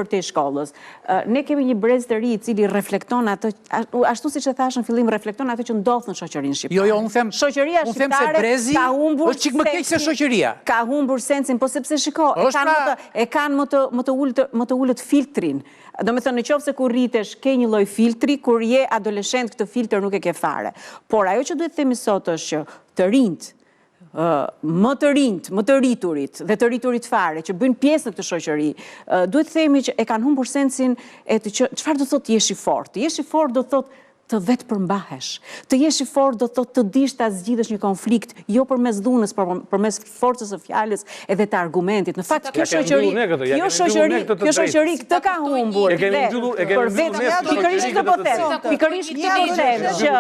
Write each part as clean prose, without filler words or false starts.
të shkollës. Ne kemi një brez të ri i cili reflekton atë, ashtu siç e thash në fillim, reflekton atë që ndodh në shoqërinë shqiptare. Jo, unë them se brezi është çik më keq se shoqëria. Ka humbur sensin, po sepse shiko, e kanë më të ulët filtrin. Do me thënë, në qoftë se kur rritesh ke një lloj filtri, kur je adoleshent këtë filtr nuk e ke fare. Por ajo që duhet themi sot është që të rinjt, më të rriturit dhe të rriturit fare, që bëjnë pjesë në këtë shoqëri, duhet themi që e kanë humbur sensin e të që, çfarë do thotë jesh i fortë? Jesh i fortë do thotë të vetë përmbahesh. Të jesh i fortë do thotë të dish ta zgjidhësh një konflikt, jo përmes dhunës, por përmes forcës së fjalës edhe të argumentit. Në fakt kjo shoqëri këtë ka humbur. Pikërisht këtë po them. Pikërisht këtë po them që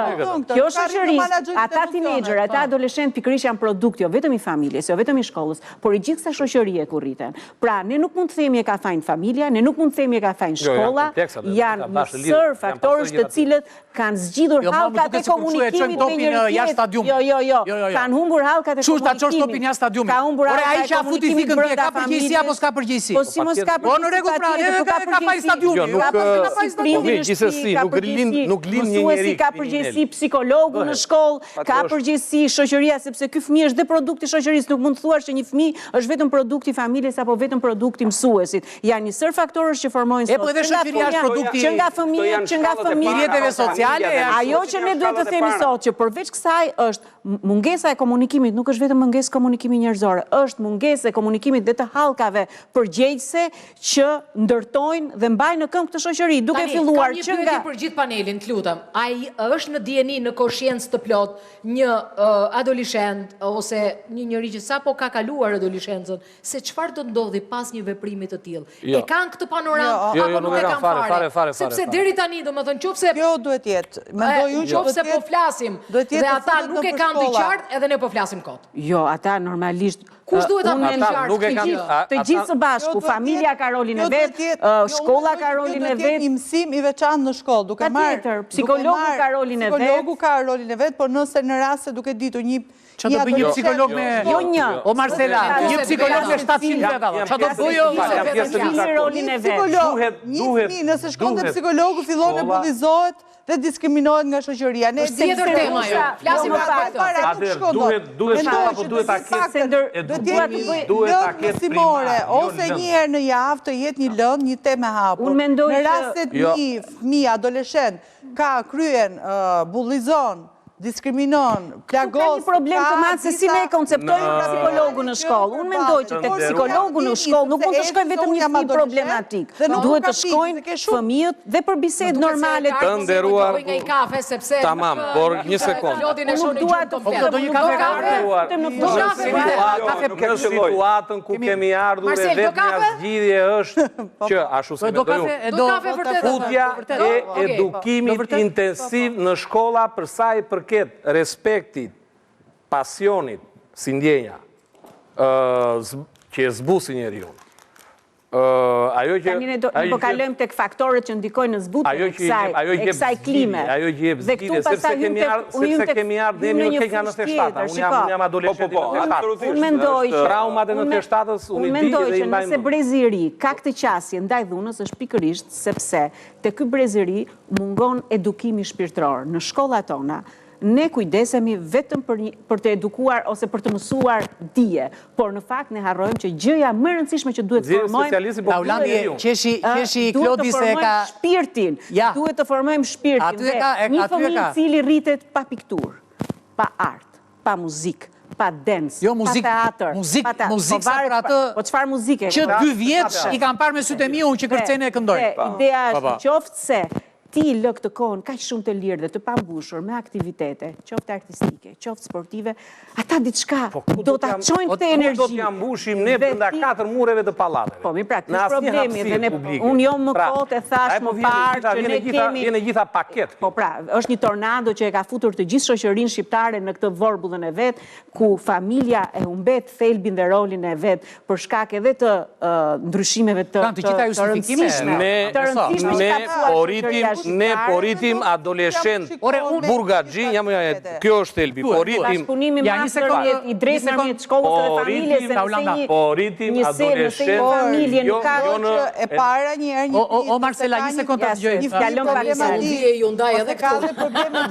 kjo shoqëri, ata tinejdżer, ata adoleshent pikërisht janë produkt jo vetëm i familjes, jo vetëm i shkollës, por i gjithë kësaj shoqërie ku rriten. Pra, ne nuk mund të themi e ka fajin familja, ne nuk mund të themi e ka fajin shkolla, janë një sër faktorësh të cilët kanë zgjidhur hallkat e komunikimit me njëri tjetrin. Jo. Kanë humbur hallkat e komunikimit. Çu ta çosh topin jashtë stadiumit. Ore ai që futi fikën ti ka përgjegjësi apo s'ka përgjegjësi? Po si mos ka përgjegjësi? Po në rregull pra, ka pa stadiumi. Gjithsesi, nuk lind një njeri. Ka përgjegjësi psikologu në shkollë, ka përgjegjësi shoqëria sepse ky fëmijë është dhe produkt i shoqërisë, nuk mund të thuash që një fëmijë është vetëm produkt i familjes apo vetëm produkt i mësuesit. Janë një sër faktorësh që formojnë sot. Po edhe shoqëria është produkti që nga fëmijët, rrjeteve sociale. Ajo që ne duhet të themi sot që përveç kësaj është mungesa e komunikimit, nuk është vetëm mungesë komunikimi njerëzore, është mungesë e komunikimit dhe të hallkave përgjegjëse që ndërtojnë dhe mbajnë në këmbë këtë shoqëri, duke filluar që nga për gjithë panelin, të lutem. Ai është në dieni, në konsciencë të plot një adoleshent ose një njeri që sapo ka kaluar adoleshencën, se çfarë do ndodhi pas një veprimi të tillë. E kanë këtë panoramë apo nuk e kanë fare? Sepse deri tani, domethënë, nëse kjo duhet jetë. Mendoj unë që se po flasim dhe ata nuk e kanë të qartë edhe ne po flasim kot. Jo, ata normalisht kush duhet ta bëjë qartë? Të gjithë së bashku, familja ka rolin e vet, shkolla ka rolin e vet, një mësim i veçantë në shkollë, duke marrë psikologu ka rolin e vet. Psikologu ka rolin e vet, por nëse në rast se duke ditur një çfarë do bëj një psikolog me jo një o Marcela, një psikolog me 700 veta. Çfarë do bëj rolin e vet? Nëse shkon te psikologu fillon të bullizohet dhe diskriminohet nga shoqëria. Ne tjetër tema jo. Flasim pak. Duhet apo duhet ta ketë mësimore ose një herë në javë të jetë një lëndë, një temë e hapur. Në rastet një fëmijë adoleshent ka kryen bullizon, diskriminon, plagos. Ka një problem të madh se si ne konceptojmë psikologu në shkollë. Unë mendoj që tek psikologu në shkollë nuk mund të shkojë vetëm një fëmijë problematik. Duhet të shkojnë fëmijët dhe për bisedë normale të nderuar. Një kafe sepse tamam, por një sekond. Nuk dua të flas. Do një kafe Në situatën ku kemi ardhur e vetmja zgjidhje është që ashtu si mendoj futja e edukimit intensiv në shkolla për sa i përket respektit, pasionit, si ndjenja, që e zbusi njeriu. Ajo që ne po kalojmë tek faktorët që ndikojnë në zbutjen e kësaj klime. Ajo që jep zgjidhje sepse kemi ardhur ne nuk kemi 97. Unë jam adoleshent. Unë mendoj që traumat e 97-s unë mendoj që nëse brezi i ri ka këtë qasje ndaj dhunës është pikërisht sepse te ky brezi i ri mungon edukimi shpirtëror në shkollat tona. Ne kujdesemi vetëm për të edukuar ose për të mësuar dije, por në fakt ne harrojmë që gjëja më e rëndësishme që duhet të formojmë qeshi Klodi se ka shpirtin. Duhet të formojmë shpirtin. Një fëmijë i cili rritet pa pikturë, pa art, pa muzikë, pa dance, pa teatr. Muzikë sa për atë po çfarë muzike? Që 2 vjeç i kanë parë me sytë e mi unë që kërcene e këndoj. Ideja është qoftë se ti lë këtë kohën kaq shumë të lirë dhe të pambushur me aktivitete, qoftë artistike, qoftë sportive, ata diçka do ta çojnë këtë energji. Do t'ja mbushim ne brenda 4 mureve të pallateve. Po mi pra, këtë problemi dhe ne unë jo më kot e thash më parë që ne kemi vjen gjitha paket. Po pra, është një tornado që e ka futur të gjithë shoqërinë shqiptare në këtë vorbullën e vet, ku familja e humbet thelbin dhe rolin e vet për shkak edhe të ndryshimeve të Ne po rritim Ne poritim adoleshent burgaxhin, kjo është Elbi, poritim... Bashkëpunimi master i drejtë nërmjet shkollës dhe familjes, se poritim adoleshent... familje nuk ka... E para njerë O Marcela, një sekund të gjojë. Një fjallon pak se ju ndaj edhe këtu.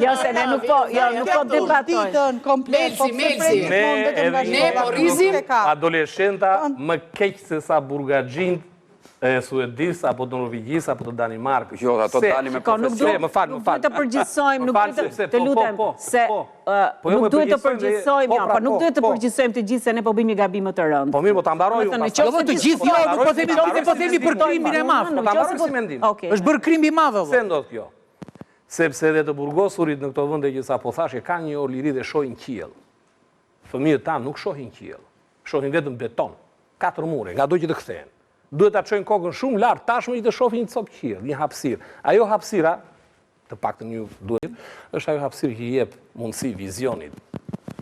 Jo, se ne nuk po debatojnë. Ne porizim adoleshenta më keq se sa burgaxhin e Suedis, apo të Norvegjis, apo të Danimarkës. Jo, ato dalin me profesion. Nuk duhet të përgjithsojmë, nuk duhet të lutem, se nuk duhet të përgjithsojmë, nuk duhet të përgjithsojmë të gjithë se ne po bëjmë një gabim të rëndë. Po mirë, po ta mbaroj unë. Jo, të gjithë, jo, nuk po themi për krimin e madh. Po ta mbaroj si mendim. Është bërë krim i madh. Se ndodh kjo? Sepse edhe të burgosurit në këto vende që sa po thashë kanë një orë liri dhe shohin qiell. Fëmijët tanë nuk shohin qiell. Shohin vetëm beton. 4 mure, nga do që të kthehen. Duhet ta çojnë kokën shumë lart tashmë që të shohin një copë qiell, një hapësirë. Ajo hapësira, të paktën ju duhet, është ajo hapësirë që jep mundësi vizionit.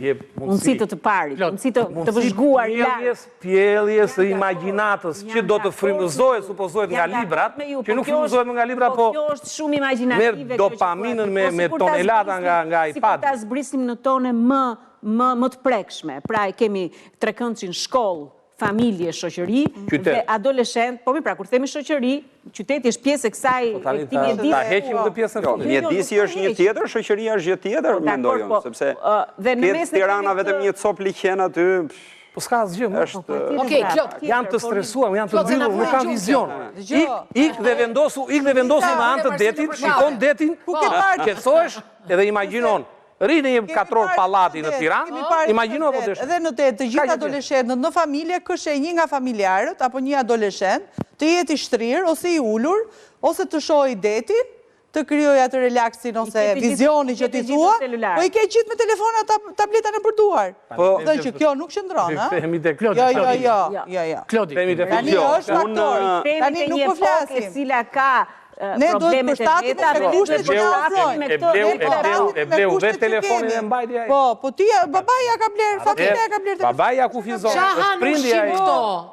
Jep mundësi të parit, mundësi të vëzhguar lart. Pjelljes së imagjinatës që do të frymëzohet, supozohet nga librat, që nuk frymëzohet nga libra, po kjo është shumë imaginative. Merr dopaminën me tonelata nga iPad. Si kur ta zbrisim në tone më të prekshme. Pra e kemi trekëndçin shkollë, familje, shoqëri dhe adoleshent, po mi pra, kur themi shoqëri, qyteti është pjesë e kësaj këti mjedisi. Ta heqim dhe pjesën fundit. Mjedisi është një tjetër, shoqëria është një tjetër, mendoj unë, sepse këtë Tirana vetëm një cop liqen aty. Po s'ka asgjë më. Okej, Klot. Janë të stresuar, janë të mbyllur, nuk kanë vizion. Ik dhe vendosu në anë të detit, shikon detin, qetësohesh edhe imagjinon. Rinë një 4 orë pallati në Tiranë, imagjino po desh. Edhe në të gjithë adoleshentët në familje, kështë një nga familjarët, apo një adoleshent, të jetë i shtrirë, ose i ullur, ose të shohë i detin, të kryoj atë relaksin, ose vizioni që t'i thua, po i ke gjithë me telefona tableta në përduar. Dhe që kjo nuk shëndron, ha? Jo. Klodi. Tani është faktor, tani nuk po flasim. Ne do të përshtatim me kushtet që ne ofrojnë. E bleu vetë telefonin e mbajtja e. Po ti, babaja ka blerë, familja ka blerë telefonin. Babaja kufizon, është prindja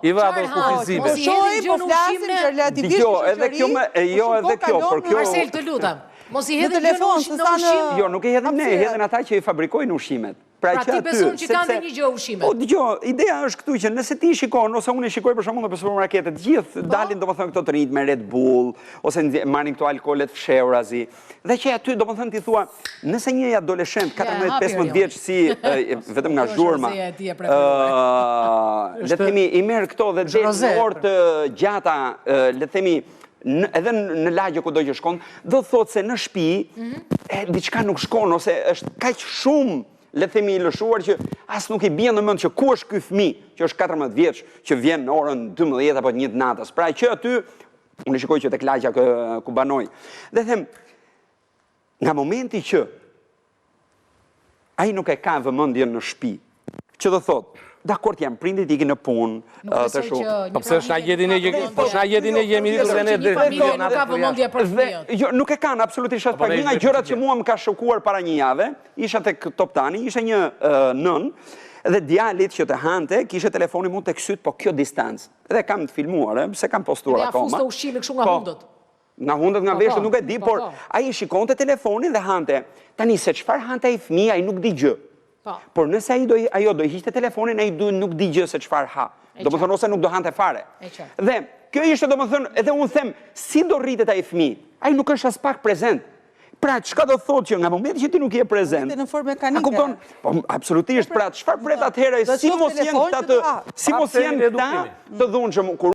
i va do kufizime. Po shoj, po flasim që relativisht shoqëri, edhe kjo, por kjo... Marcel, të lutem. Mos i hedhin telefon, gjë në ushqim. Jo, nuk e hedhin ne, hedhin ata që i fabrikojnë ushqimet. Pra ti beson që kanë dhe një gjë ushqimet. Po, dëgjoj, ideja është këtu që nëse ti shikon, ose unë e shikoj për shembull në supermarketet, gjithë dalin domethënë këto të rinjt me Red Bull, ose marrin këto alkoolet fshehurazi. Dhe që aty domethënë ti thua, nëse një adoleshent 14-15 vjeç si vetëm nga zhurma, le të themi i merr këto dhe del në orë të gjata, le të themi edhe në lagje ku do që shkon, do thotë se në shtëpi diçka nuk shkon, ose është kaq shumë, le themi i lëshuar që as nuk i bjen në mend që ku është ky fëmijë që është 14 vjeç, që vjen në orën 12 apo 1 natës. Pra që aty unë shikoj që tek lagja ku banoj. Dhe them, nga momenti që ai nuk e ka vëmendjen në shtëpi, që do thotë dakord jam prindit iki në punë të shumë. Po pse është na jetin e jemi rritur dhe ne nuk ka vëmendje për fëmijët. Jo, nuk e kanë absolutisht asnjë. Një nga gjërat që mua më ka shokuar para një jave, isha tek Top Tani, ishte një nën dhe djalit që të hante kishte telefonin mund tek syt, po kjo distancë. Dhe kam të filmuar, se kam postuar akoma. Ja fuste ushqime kështu nga hundët. Nga hundët, nga veshët, nuk e di, por ai shikonte telefonin dhe hante. Tani se çfarë hante ai fëmia, ai nuk digjë. Por nëse ajo do i hiqte telefonin, ai nuk digjë se çfarë ha. Domethënë ose nuk do hante fare. Dhe kjo ishte domethënë, edhe unë them, si do rritet ai fëmijë? Ai nuk është as pak prezent. Pra, çka do thotë që nga momenti që ti nuk je prezent? Në formë mekanike. Po, absolutisht. Pra, çfarë pret atëherë? Si mos janë këta të dhunshëm?